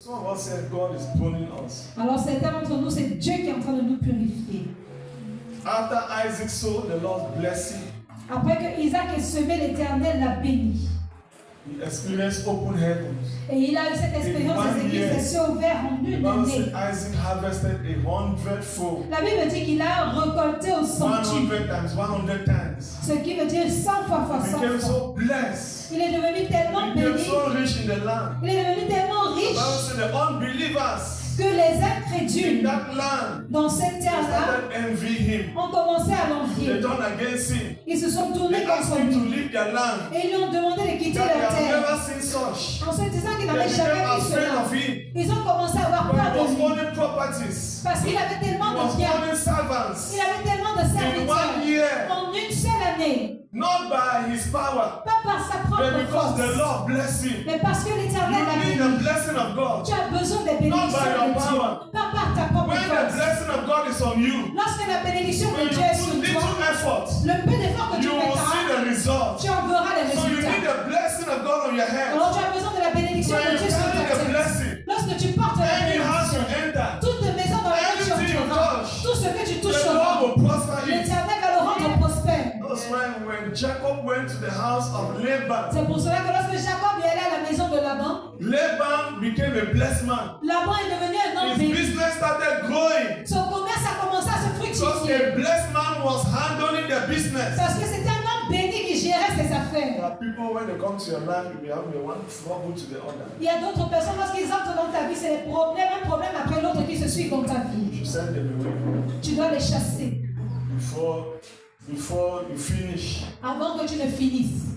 Some of us say God is pruning us. Alors certains d'entre nous, c'est Dieu qui est en train de nous purifier. After Isaac sowed, the Lord blessed him. Après que Isaac ait semé, l'Éternel l'a béni. He experienced open heavens. Et il a eu cette expérience des cieux ouverts en The une Bible année. said Isaac harvested 100-fold. La Bible dit qu'il a récolté au 100 centuple, times, 100 times. ce qui veut dire 100 fois He 100 became fois. so blessed. Il est devenu tellement He became béni, so rich in the land. il est devenu tellement The Bible riche said the unbelievers que les in incrédules that land dans cette they terre-là started envying him. ont commencé à They l'envier. turned against him. Ils se sont tournés They asked contre him to lui leave their land. et ils lui ont demandé de quitter That they leur have terre. never seen such. En se disant qu'ils They n'avaient jamais became vu afraid cela, of him. ils ont commencé à avoir But peur he de was lui owning properties. parce qu'il avait He tellement was de biens, owning servants. il avait tellement de In serviteurs 1 year, en une seule année, not by his power, pas par sa but propre because the force, Lord blessed him. mais parce que l'Éternel l'a You need béni. the blessing of God. Tu as besoin des Not by bénédictions your de Dieu, power. pas par ta propre When the force. blessing of God is on you, Lorsque la bénédiction when de you Dieu est put sur toi, little effort, le peu d'efforts que tu you will see mettras, the result. tu en verras les So you need résultats. the blessing of God on your head. Alors tu as besoin de la bénédiction When de you Dieu sur ta carry the tête. blessing, Lorsque tu portes la any house you bénédiction, enter, toute maison dans laquelle tu anything you entreras, touch, tout ce que tu the toucheras, Lord will prosper it. l'Éternel va le rendre prospère. That's when Jacob went to the house of Laban, C'est pour cela que lorsque Jacob est allé à la maison de Laban, Laban became a blessed man. Laban est devenu un homme His béni. business started growing Son commerce a commencé à se because fructifier a blessed man was handling the business. parce que c'était un homme béni qui gérait ses There affaires. are people when they come to your life, you will have the one trouble to the other. Il y a d'autres personnes, lorsqu'ils entrent dans ta vie, c'est des problèmes, un problème après l'autre qui se suit dans ta vie. You send them away Tu dois les chasser before you finish. avant que tu ne finisses.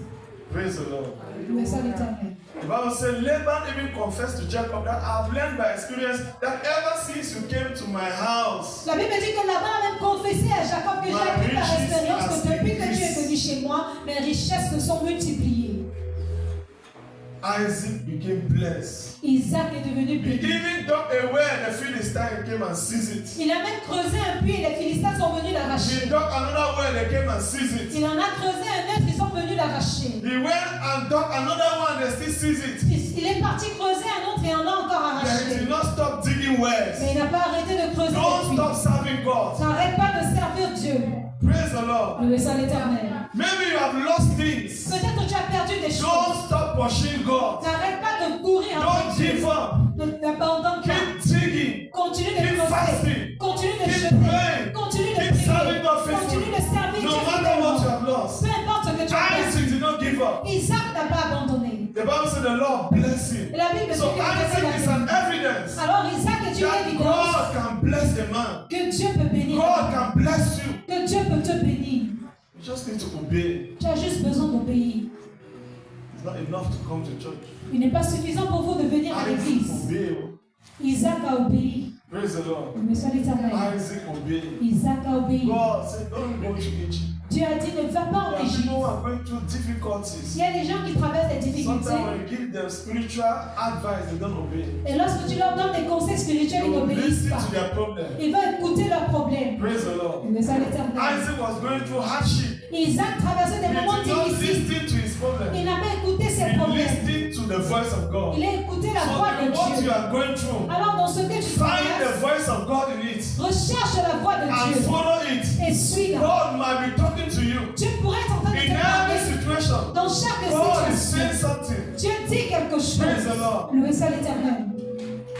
Praise the Lord. Mais ça l'Éternel. The Bible says Laban even confessed to Jacob that I've learned by experience that ever since you came to my house, La Bible dit que Laban a même confessé à Jacob que j'ai appris par expérience que depuis que tu es venu chez moi, mes richesses se sont multipliées. Isaac became blessed. Isaac est devenu He béni. even dug a well and the Philistines came and seized it. Il a même creusé un puits et les Philistins sont venus He l'arracher. dug another well and they came and seized it. Il en a creusé un autre, ils sont venus l'arracher. He went and dug another one and they still seized it. Il est parti creuser un autre et en a encore But he arraché. did not stop digging wells. Mais il n'a pas arrêté de creuser Don't des puits. stop serving God. N'arrête pas de servir Dieu. Praise the Lord. Loué soit l'Éternel. Maybe you have lost things. Peut-être que tu as perdu des choses. Don't stop pushing God. N'arrête pas de courir Don't après Dieu. give up. N'abandonne pas. Keep digging. Continue de Keep creuser. fasting. Continue de Keep jeûner. praying. Continue de Keep serving prier. God faithfully. Continue de servir No Dieu matter what you fidèlement. have lost. Peu importe ce que tu as perdu. Isaac did not give up. Isaac n'a pas abandonné. The Bible said the Lord bless him. Et la Bible dit So que Isaac is an evidence alors Isaac est une that évidence God can bless a man. que Dieu peut bénir. God can bless you. Que Dieu peut te bénir. You just need to obey. Tu as juste besoin d'obéir. It's not enough to come to church. Il n'est pas suffisant pour vous de venir à Isaac l'église. obey. Isaac a obéi. Praise the Lord. Mais soit l'Éternel. Isaac obey. Isaac a obéi. God said, don't go to Egypt. Dieu a dit ne va pas en There are Égypte. people who are going through difficulties. Il y a des gens qui traversent des difficultés. Sometimes when you give them spiritual advice, they don't obey. Et lorsque tu leur donnes des conseils spirituels, They ils will n'obéissent listen pas. to their problem. Ils vont écouter leurs problèmes. Praise the Lord. Mais soit l'Éternel. Isaac was going through hardship. Isaac traversait He des moments did not difficiles. listen to his problem. Il n'a pas écouté ses He problèmes. listened to the voice of God. Il a écouté la So voix de in what Dieu. you are going through, Alors dans ce que tu find the traverses, voice of God in it recherche la voix de and Dieu follow it. et suis-la. God might be talking to you. Dieu pourrait être en train de In te every parler. situation, Dans chaque God is saying situation, something. Dieu dit quelque Praise chose. the Lord. Loué soit l'Éternel.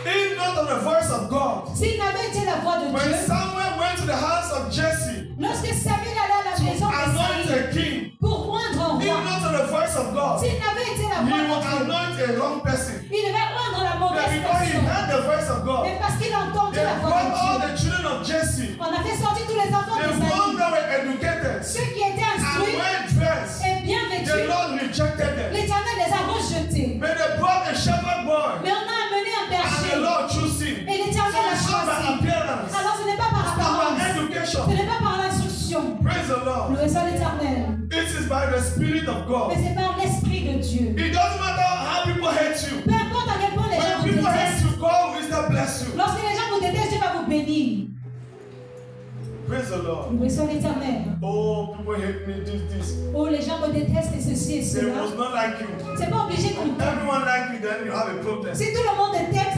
If not on the voice of God, S'il n'avait été la voix de when Dieu, Samuel went to the house of Jesse lorsque Samuel allait à la to maison de anoint Saül a king, pour moindre un if roi, not on the voice of God, s'il n'avait été la he voix will de Dieu, anoint a wrong person. il devait moindre la But mauvaise because he personne. heard the voice of God, Mais parce qu'il a entendu they la voix brought all de the Dieu, children of Jesse, on a fait sortir tous les enfants the de ones Saül. that were educated Ceux qui étaient and instruits well dressed, et bien the vêtus, Lord rejected them. l'Éternel les a rejetés. But they brought a shepherd boy, Mais on a amené un and the berger Lord chose him. et l'Éternel l'a It's not by choisi. appearance, Alors ce n'est pas par it's not by apparence, education. ce n'est pas par l'instruction. Praise the Lord. Loué soit l'Éternel. It is by the Spirit of God. Mais c'est par l'Esprit de Dieu. It doesn't matter how people hate you. Peu importe à quel point les gens When vous people hate détestent. you, God will still bless you. Lorsque les gens vous détestent, Dieu va vous bénir. Praise the Lord. Loué soit l'Éternel. Oh, people hate me, this. Oh, les gens me détestent et ceci et They cela. must not like you. C'est pas obligé qu'on t'aime. Everyone like you, then you have a problem. Si tout le monde te t'aime,